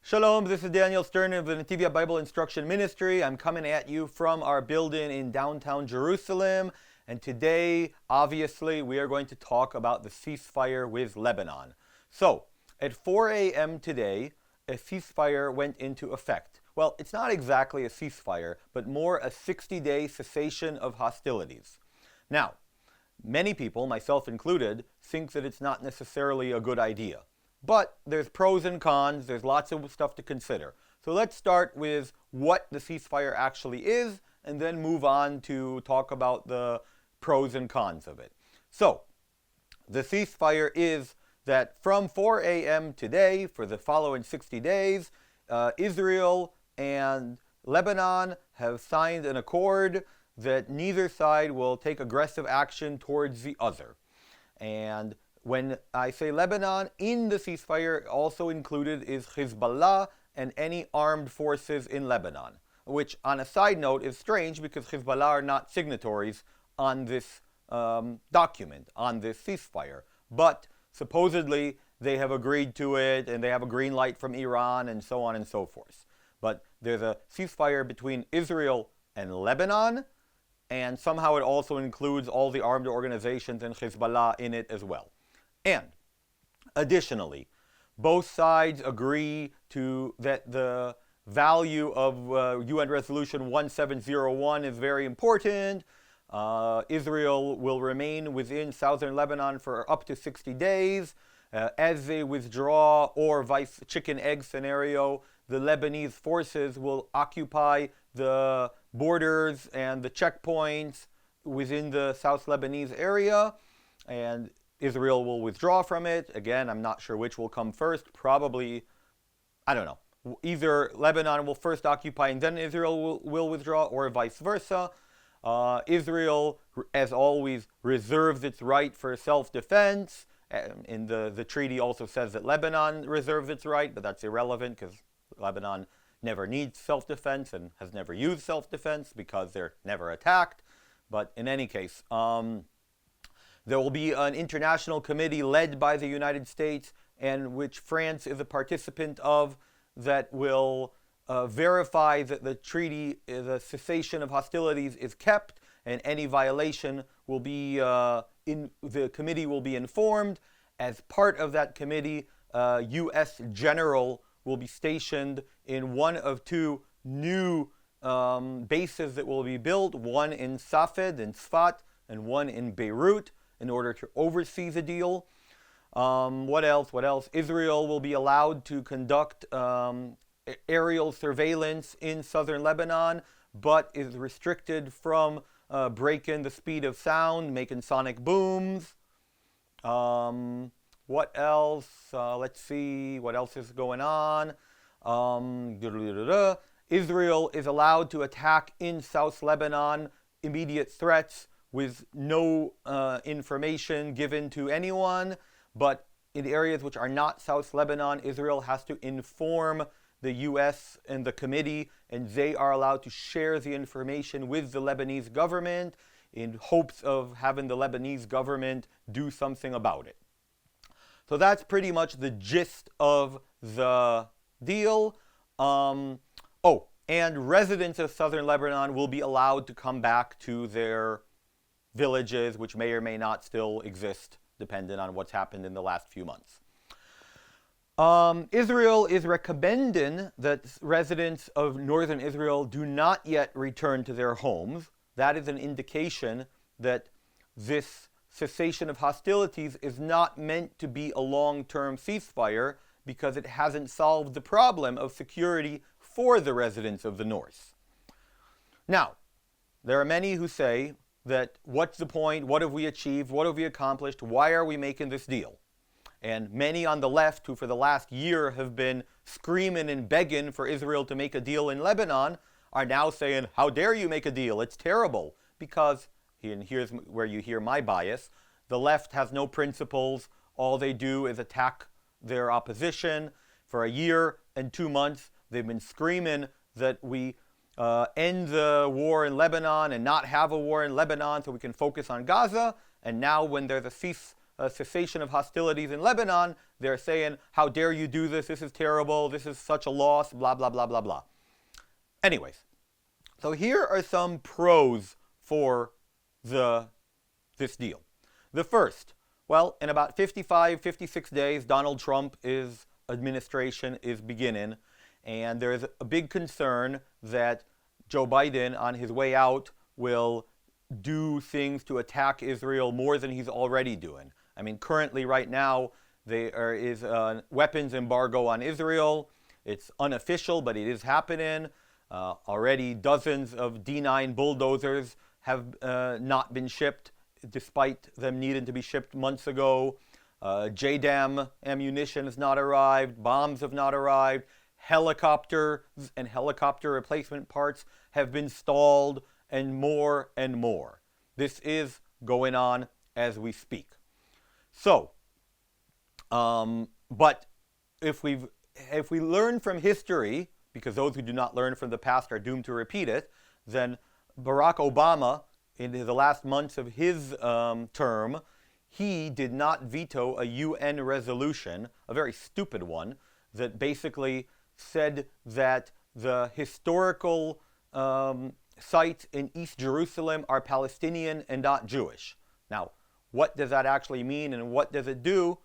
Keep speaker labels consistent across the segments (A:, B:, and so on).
A: Shalom, this is Daniel Stern of the Netivyah Bible Instruction Ministry. I'm coming at you from our building in downtown Jerusalem. And today, obviously, we are going to talk about the ceasefire with Lebanon. So, at 4 a.m. today, a ceasefire went into effect. Well, it's not exactly a ceasefire, but more a 60-day cessation of hostilities. Now, many people, myself included, think that it's not necessarily a good idea. But there's pros and cons, there's lots of stuff to consider. So let's start with what the ceasefire actually is, and then move on to talk about the pros and cons of it. So, the ceasefire is that from 4 a.m. today, for the following 60 days, Israel and Lebanon have signed an accord that neither side will take aggressive action towards the other. And when I say Lebanon, in the ceasefire also included is Hizballah and any armed forces in Lebanon, which on a side note is strange because Hizballah are not signatories on this document, on this ceasefire. But supposedly they have agreed to it and they have a green light from Iran and so on and so forth. But there's a ceasefire between Israel and Lebanon, and somehow it also includes all the armed organizations and Hizballah in it as well. And additionally, both sides agree to that the value of UN Resolution 1701 is very important. Israel will remain within southern Lebanon for up to 60 days. As they withdraw, or vice chicken-egg scenario, the Lebanese forces will occupy the borders and the checkpoints within the South Lebanese area, and Israel will withdraw from it. Again, I'm not sure which will come first. Probably, I don't know. Either Lebanon will first occupy and then Israel will withdraw, or vice versa. Israel, as always, reserves its right for self-defense. And the treaty also says that Lebanon reserves its right, but that's irrelevant because Lebanon never needs self-defense and has never used self-defense because they're never attacked. But in any case, there will be an international committee led by the United States, and which France is a participant of, that will verify that the treaty, the cessation of hostilities, is kept, and any violation will be the committee will be informed. As part of that committee, U.S. general will be stationed in one of two new bases that will be built, one in Safed, in Sfat, and one in Beirut, in order to oversee the deal. What else? Israel will be allowed to conduct aerial surveillance in southern Lebanon, but is restricted from breaking the speed of sound, making sonic booms. What else? Let's see, what else is going on? Israel is allowed to attack in South Lebanon immediate threats with no information given to anyone, but in areas which are not South Lebanon, Israel has to inform the U.S. and the committee, and they are allowed to share the information with the Lebanese government in hopes of having the Lebanese government do something about it. So that's pretty much the gist of the deal. And residents of southern Lebanon will be allowed to come back to their villages, which may or may not still exist, depending on what's happened in the last few months. Israel is recommending that residents of northern Israel do not yet return to their homes. That is an indication that this cessation of hostilities is not meant to be a long-term ceasefire, because it hasn't solved the problem of security for the residents of the north. Now, there are many who say that what's the point? What have we achieved? What have we accomplished? Why are we making this deal? And many on the left, who for the last year have been screaming and begging for Israel to make a deal in Lebanon, are now saying, how dare you make a deal? It's terrible. Because, and here's where you hear my bias, the left has no principles. All they do is attack their opposition. For a year and 2 months, they've been screaming that we end the war in Lebanon and not have a war in Lebanon so we can focus on Gaza. And now when there's a a cessation of hostilities in Lebanon, they're saying, how dare you do this? This is terrible. This is such a loss, blah, blah, blah, blah, blah. Anyways, so here are some pros for this deal. The first, well, in about 55, 56 days, Donald Trump's administration is beginning, and there is a big concern that Joe Biden, on his way out, will do things to attack Israel more than he's already doing. I mean, currently, right now, there is a weapons embargo on Israel. It's unofficial, but it is happening. Already dozens of D9 bulldozers have not been shipped, despite them needing to be shipped months ago. JDAM ammunition has not arrived. Bombs have not arrived. Helicopters and helicopter replacement parts have been stalled, and more and more. This is going on as we speak. So, but if we learn from history, because those who do not learn from the past are doomed to repeat it, then Barack Obama, in the last months of his term, he did not veto a UN resolution, a very stupid one, that basically said that the historical sites in East Jerusalem are Palestinian and not Jewish. Now, what does that actually mean, and what does it do?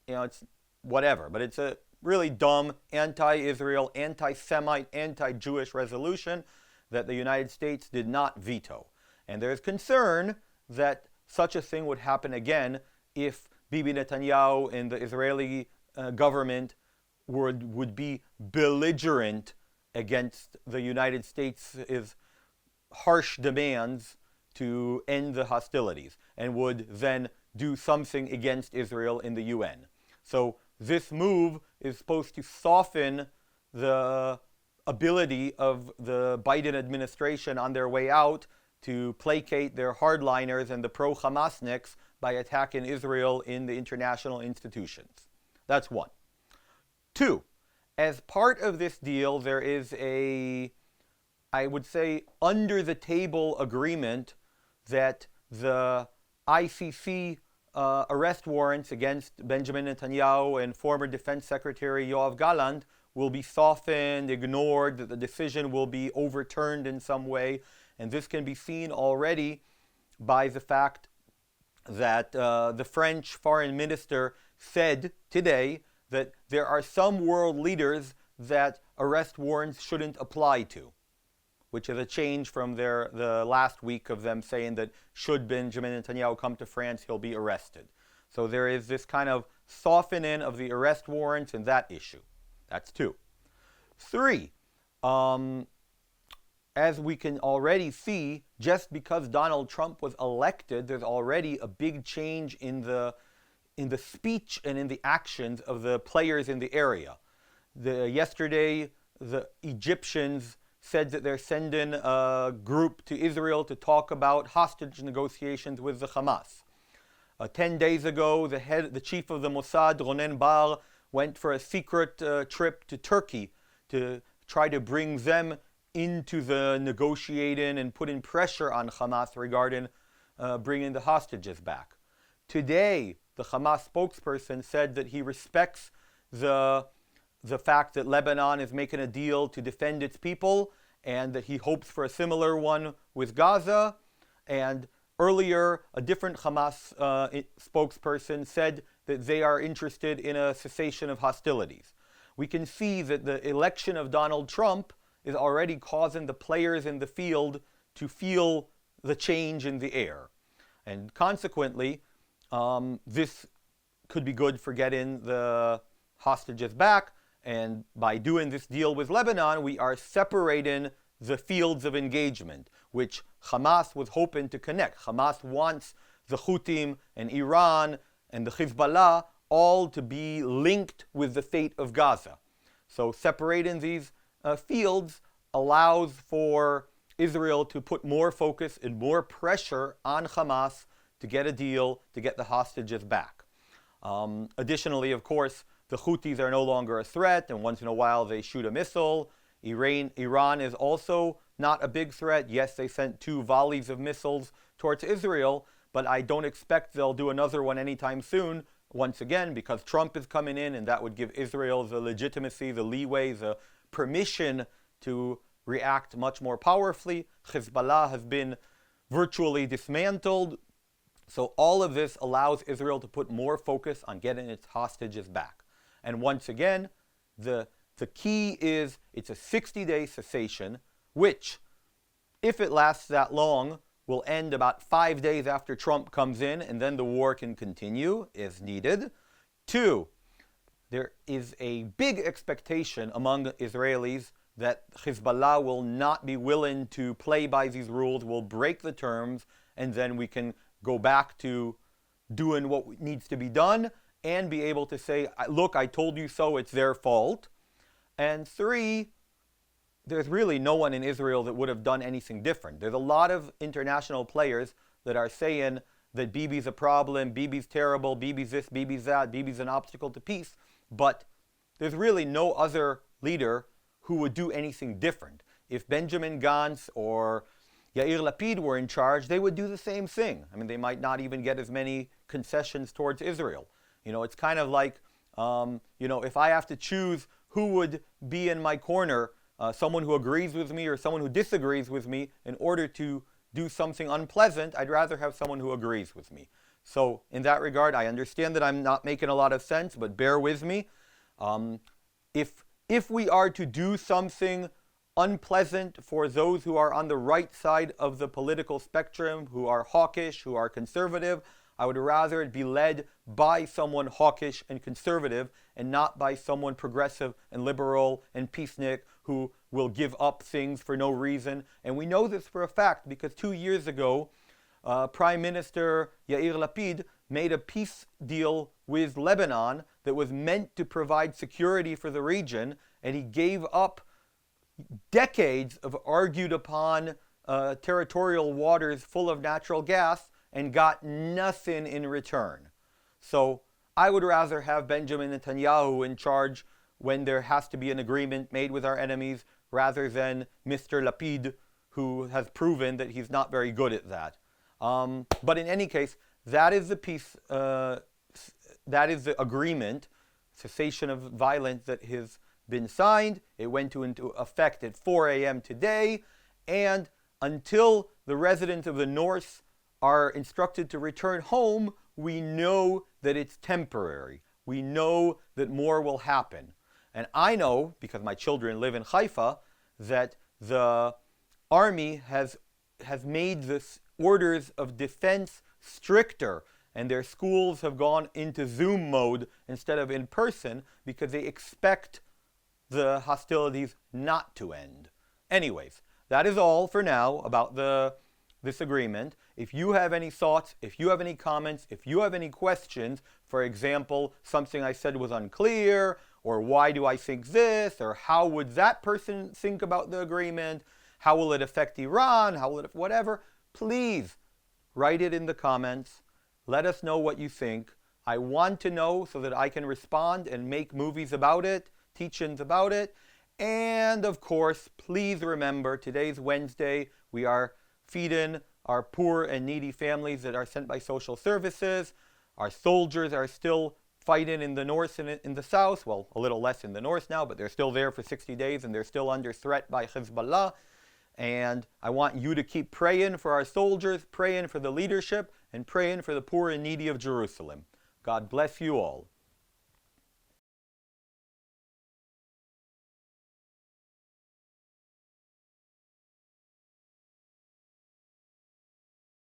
A: It's whatever, but it's a really dumb anti-Israel, anti-Semite, anti-Jewish resolution that the United States did not veto. And there's concern that such a thing would happen again if Bibi Netanyahu and the Israeli government would be belligerent against the United States' harsh demands to end the hostilities, and would then do something against Israel in the UN. So this move is supposed to soften the ability of the Biden administration on their way out to placate their hardliners and the pro-Hamasniks by attacking Israel in the international institutions. That's one. Two, as part of this deal, there is I would say, under-the-table agreement that the ICC arrest warrants against Benjamin Netanyahu and former Defense Secretary Yoav Gallant will be softened, ignored, that the decision will be overturned in some way. And this can be seen already by the fact that the French foreign minister said today that there are some world leaders that arrest warrants shouldn't apply to, which is a change from the last week of them saying that should Benjamin Netanyahu come to France, he'll be arrested. So there is this kind of softening of the arrest warrants and that issue. That's two. Three, as we can already see, just because Donald Trump was elected, there's already a big change in the speech and in the actions of the players in the area. Yesterday, the Egyptians said that they're sending a group to Israel to talk about hostage negotiations with the Hamas. 10 days ago, the chief of the Mossad, Ronen Bar, went for a secret trip to Turkey to try to bring them into the negotiating and putting pressure on Hamas regarding bringing the hostages back. Today, the Hamas spokesperson said that he respects the fact that Lebanon is making a deal to defend its people, and that he hopes for a similar one with Gaza. And earlier, a different Hamas spokesperson said that they are interested in a cessation of hostilities. We can see that the election of Donald Trump is already causing the players in the field to feel the change in the air. And consequently, this could be good for getting the hostages back. And by doing this deal with Lebanon, we are separating the fields of engagement, which Hamas was hoping to connect. Hamas wants the Houthis and Iran and the Hizballah all to be linked with the fate of Gaza. So separating these fields allows for Israel to put more focus and more pressure on Hamas to get a deal, to get the hostages back. Additionally, of course, the Houthis are no longer a threat, and once in a while they shoot a missile. Iran is also not a big threat. Yes, they sent 2 volleys of missiles towards Israel, but I don't expect they'll do another one anytime soon, once again, because Trump is coming in, and that would give Israel the legitimacy, the leeway, the permission to react much more powerfully. Hizballah has been virtually dismantled. So all of this allows Israel to put more focus on getting its hostages back. And once again, the key is it's a 60-day cessation, which, if it lasts that long, will end about 5 days after Trump comes in, and then the war can continue as needed. 2, there is a big expectation among Israelis that Hizballah will not be willing to play by these rules, will break the terms, and then we can go back to doing what needs to be done and be able to say, look, I told you so, it's their fault. And 3, there's really no one in Israel that would have done anything different. There's a lot of international players that are saying that Bibi's a problem, Bibi's terrible, Bibi's this, Bibi's that, Bibi's an obstacle to peace, but there's really no other leader who would do anything different. If Benjamin Gantz or Yair Lapid were in charge, they would do the same thing. I mean, they might not even get as many concessions towards Israel. You know, it's kind of like, if I have to choose who would be in my corner, someone who agrees with me or someone who disagrees with me, in order to do something unpleasant, I'd rather have someone who agrees with me. So in that regard, I understand that I'm not making a lot of sense, but bear with me. If we are to do something unpleasant for those who are on the right side of the political spectrum, who are hawkish, who are conservative, I would rather it be led by someone hawkish and conservative and not by someone progressive and liberal and peacenik who will give up things for no reason. And we know this for a fact because 2 years ago, Prime Minister Yair Lapid made a peace deal with Lebanon that was meant to provide security for the region, and he gave up decades of argued upon territorial waters full of natural gas and got nothing in return. So I would rather have Benjamin Netanyahu in charge when there has to be an agreement made with our enemies, rather than Mr. Lapid, who has proven that he's not very good at that. But in any case, that is the peace, that is the agreement, cessation of violence, that has been signed. It went into effect at 4 a.m. today, and until the residents of the north are instructed to return home, we know that it's temporary. We know that more will happen. And I know, because my children live in Haifa, that the army has made the orders of defense stricter, and their schools have gone into Zoom mode instead of in person because they expect the hostilities not to end. Anyways, that is all for now about this agreement. If you have any thoughts, if you have any comments, if you have any questions, for example, something I said was unclear, or why do I think this, or how would that person think about the agreement, how will it affect Iran, how will it, whatever, please write it in the comments. Let us know what you think. I want to know so that I can respond and make movies about it, teach-ins about it. And of course, please remember, today's Wednesday. We are feeding our poor and needy families that are sent by social services. Our soldiers are still fighting in the north and in the south. Well, a little less in the north now, but they're still there for 60 days, and they're still under threat by Hizballah. And I want you to keep praying for our soldiers, praying for the leadership, and praying for the poor and needy of Jerusalem. God bless you all.